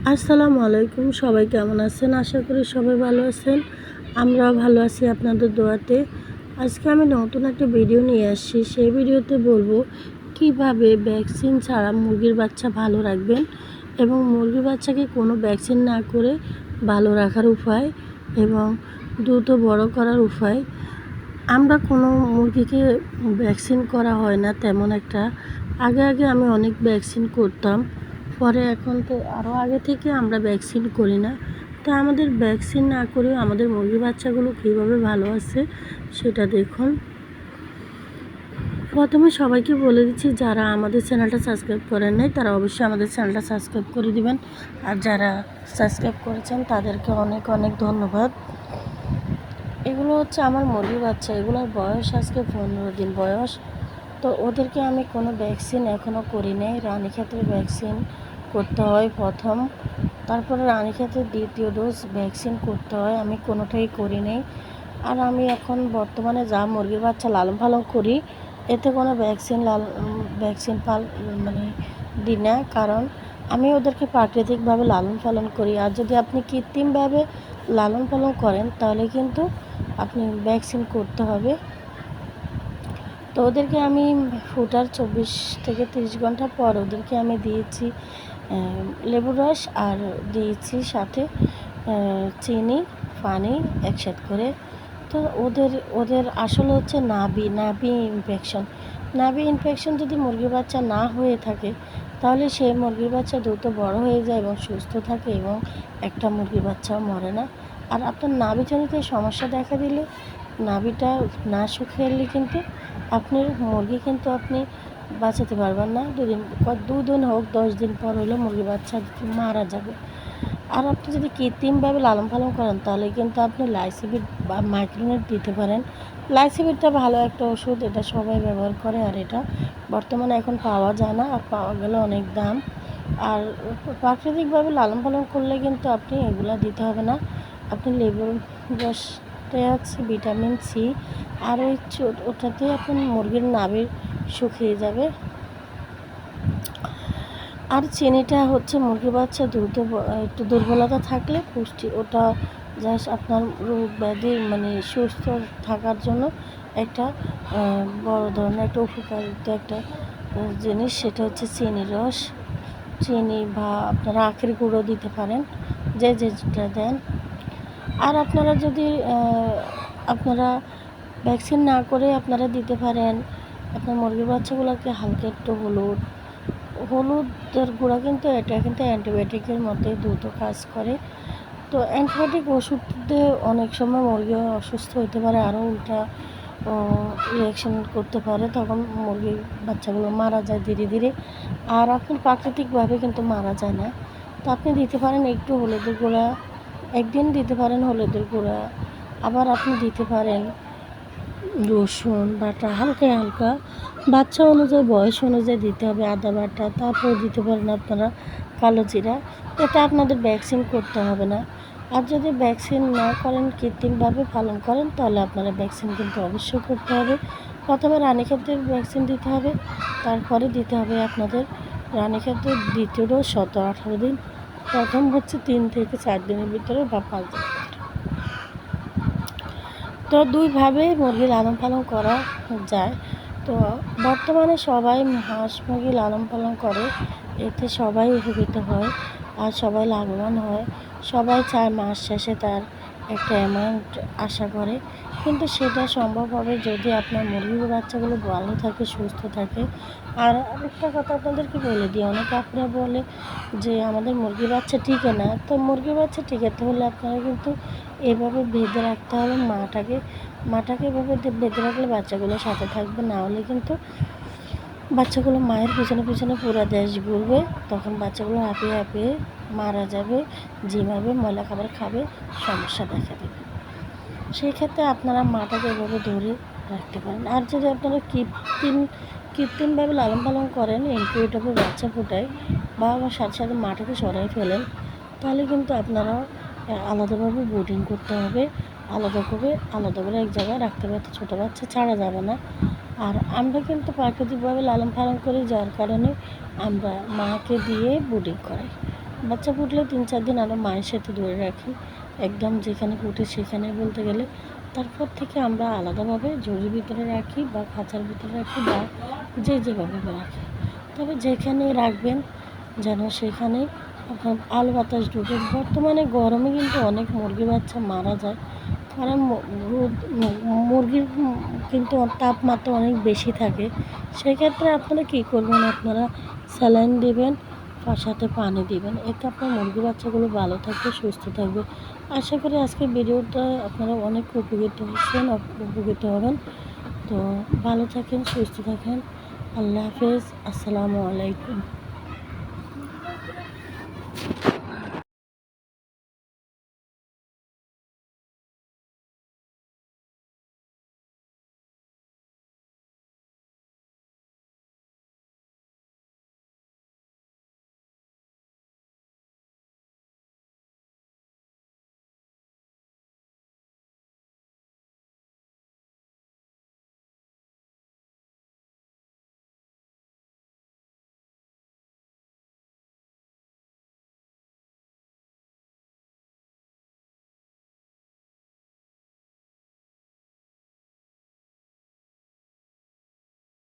আসসালামু আলাইকুম। সবাই কেমন আছেন? আশা করি সবাই ভালো আছেন। আমরাও ভালো আছি আপনাদের দোয়াতে। আজকে আমি নতুন একটা ভিডিও নিয়ে আসছি। সেই ভিডিওতে বলবো কিভাবে ভ্যাকসিন ছাড়া মুরগির বাচ্চা ভালো রাখবেন এবং মুরগির বাচ্চাকে কোনো ভ্যাকসিন না করে ভালো রাখার উপায় এবং দ্রুত বড় করার উপায়। আমরা কোনো মুরগিকে ভ্যাকসিন করা হয় না তেমন একটা। আগে আমি অনেক ভ্যাকসিন করতাম, পরে এখন তো আরও আগে থেকে আমরা ভ্যাকসিন করি না। তা আমাদের ভ্যাকসিন না করে আমাদের মুরগির বাচ্চাগুলো কীভাবে ভালো আছে সেটা দেখুন। প্রথমে সবাইকে বলে দিচ্ছি, যারা আমাদের চ্যানেলটা সাবস্ক্রাইব করেন নাই তারা অবশ্যই আমাদের চ্যানেলটা সাবস্ক্রাইব করে দিবেন, আর যারা সাবস্ক্রাইব করেছেন তাদেরকে অনেক অনেক ধন্যবাদ। এগুলো হচ্ছে আমার মুরগির বাচ্চা, এগুলোর বয়স আজকে 15 দিন বয়স। তো ওদেরকে আমি কোনো ভ্যাকসিন এখনও করি নাই। রানীক্ষেতের ভ্যাকসিন করতে হয় প্রথম, তারপরে রানীক্ষেতের দ্বিতীয় ডোজ ভ্যাকসিন করতে হয়, আমি কোনোটাই করি নাই। আর আমি এখন বর্তমানে যা মুরগির বাচ্চা লালন পালন করি এতে কোনো ভ্যাকসিন মানে দিই না, কারণ আমি ওদেরকে প্রাকৃতিকভাবে লালন পালন করি। আর যদি আপনি কৃত্রিমভাবে লালন পালন করেন তাহলে কিন্তু আপনি ভ্যাকসিন করতে হবে। তো ওদেরকে আমি ফুটার 24 থেকে 30 ঘন্টা পর ওদেরকে আমি দিয়েছি লেবুর রস, আর দিয়েছি সাথে চিনি পানি একসাথে করে। তো ওদের আসলে হচ্ছে নাভি ইনফেকশন যদি মুরগির বাচ্চা না হয়ে থাকে তাহলে সেই মুরগির বাচ্চা দ্রুত বড় হয়ে যায় এবং সুস্থ থাকে এবং একটা মুরগির বাচ্চাও মরে না। আর আপনার নাভিজনিত সমস্যা দেখা দিলে, নাভিটা না শুকিয়ে এলে কিন্তু আপনার মুরগি কিন্তু আপনি বাঁচাতে পারবেন না। দুদিন হোক 10 দিন পর হলে মুরগির বাচ্চা মারা যাবে। আর আপনি যদি কৃত্রিমভাবে লালন পালন করেন তাহলে কিন্তু আপনি লাইসিভিট বা মাইক্রোনেট দিতে পারেন। লাইসিভিটটা ভালো একটা ওষুধ, এটা সবাই ব্যবহার করে, আর এটা বর্তমানে এখন পাওয়া যায় না, আর পাওয়া গেলে অনেক দাম। আর প্রাকৃতিকভাবে লালন পালন করলে কিন্তু আপনি এগুলো দিতে হবে না। আপনি লেবুর রসতে আছে ভিটামিন সি, আর ওটাতে আপনার মুরগির নাভি শুকিয়ে যাবে। আর চিনিটা হচ্ছে মুরগির বাচ্চা একটু দুর্বলতা থাকলে পুষ্টি, ওটা জাস্ট আপনার রোগ ব্যাধি মানে সুস্থ থাকার জন্য একটা বড় ধরনের একটা উপকারিত একটা জিনিস, সেটা হচ্ছে চিনির রস। চিনি বা আপনারা আখের গুঁড়ো দিতে পারেন, যেটা দেন। আর আপনারা যদি আপনারা ভ্যাকসিন না করে আপনারা দিতে পারেন আপনার মুরগির বাচ্চাগুলোকে হালকা একটু হলুদের গুঁড়া, কিন্তু এটা কিন্তু অ্যান্টিবায়োটিকের মতোই দ্রুত কাজ করে। তো অ্যান্টিবায়োটিক ওষুধ দিয়ে অনেক সময় মুরগি অসুস্থ হতে পারে, আরও উল্টা রিয়াকশন করতে পারে, তখন মুরগির বাচ্চাগুলো মারা যায় ধীরে ধীরে। আর আপনি প্রাকৃতিকভাবে কিন্তু মারা যায় না। তো আপনি দিতে পারেন একটু হলুদের গুঁড়া, একদিন দিতে পারেন হলুদের গুঁড়া, আবার আপনি দিতে পারেন রসুন বাটা হালকা বাচ্চা অনুযায়ী বয়স অনুযায়ী দিতে হবে, আদা বাটা, তারপর দিতে পারেন আপনারা কালো জিরা। এটা আপনাদের ভ্যাকসিন করতে হবে না। আর যদি ভ্যাকসিন না করেন, কৃত্রিমভাবে পালন করেন, তাহলে আপনারা ভ্যাকসিন কিন্তু অবশ্যই করতে হবে। প্রথমে রানীক্ষেতের ভ্যাকসিন দিতে হবে, তারপরে দিতে হবে আপনাদের রানীক্ষেতের দ্বিতীয় ডোজ 17-18 দিন, প্রথম হচ্ছে 3 থেকে 4 দিনের ভিতরে বা 5 দিন। তো দুইভাবে মুরগি লালন পালন করা যায়। তো বর্তমানে সবাই হাঁস মুরগি লালন পালন করে, এতে সবাই উপকৃত হয় আর সবাই লাভবান হয়। সবাই চায় মাস শেষে তার একটা অ্যামাউন্ট আশা করে, কিন্তু সেটা সম্ভব হবে যদি আপনার মুরগির বাচ্চাগুলো ভালো থাকে, সুস্থ থাকে। আর আরেকটা কথা আপনাদেরকে বলে দিই, অনেকে আপনারা বলে যে আমাদের মুরগির বাচ্চা টিকে না। তো মুরগির বাচ্চা টিকাতে হলে আপনারা কিন্তু এভাবে বেঁধে রাখতে হবে মাটাকে এভাবে বেঁধে রাখলে বাচ্চাগুলোর সাথে থাকবে, না হলে কিন্তু বাচ্চাগুলো মায়ের পিছনে পুরো দেশ ঘুরবে, তখন বাচ্চাগুলো হাঁপিয়ে মারা যাবে, ঝিমাবে, ময়লা খাবার খাবে, সমস্যা দেখা দেবে। সেই ক্ষেত্রে আপনারা মাটাকে এভাবে ধরে রাখতে পারেন। আর যদি আপনারা কৃত্রিমভাবে লালন পালন করেন, ইনকিউবেটরে বাচ্চা ফোটায় বা আমার সাথে মাটাকে সরাই ফেলেন, তাহলে কিন্তু আপনারা আলাদাভাবে বোর্ডিং করতে হবে, আলাদা করে এক জায়গায় রাখতে হবে, ছোটো বাচ্চা ছাড়া যাবে না। আর আমরা কিন্তু প্রাকৃতিকভাবে লালন পালন করি, যার কারণে আমরা মাকে দিয়ে বোর্ডিং করাই। বাচ্চা ফুটলে 3-4 দিন আমরা মায়ের সাথে ধরে রাখি, একদম যেখানে ফুটে সেখানে বলতে গেলে। তারপর থেকে আমরা আলাদাভাবে ঝুড়ির ভিতরে রাখি বা খাঁচার ভিতরে রাখি বা যেভাবে রাখি। তবে যেখানে রাখবেন যেন সেখানে আপনার আলো বাতাস ঢুকে। বর্তমানে গরমে কিন্তু অনেক মুরগি বাচ্চা মারা যায়, কারণ মুরগির কিন্তু তাপমাত্রা অনেক বেশি থাকে। সেক্ষেত্রে আপনারা কী করবেন, আপনারা স্যালাইন দেবেন, সাথে পানি দিবেন, এতে আপনার মুরগি বাচ্চাগুলো ভালো থাকবে, সুস্থ থাকবে। আশা করি আজকের ভিডিওটা আপনারা অনেক উপকৃত হচ্ছেন, উপকৃত হবেন। তো ভালো থাকেন, সুস্থ থাকেন। আল্লাহ হাফেজ, আসসালামু আলাইকুম।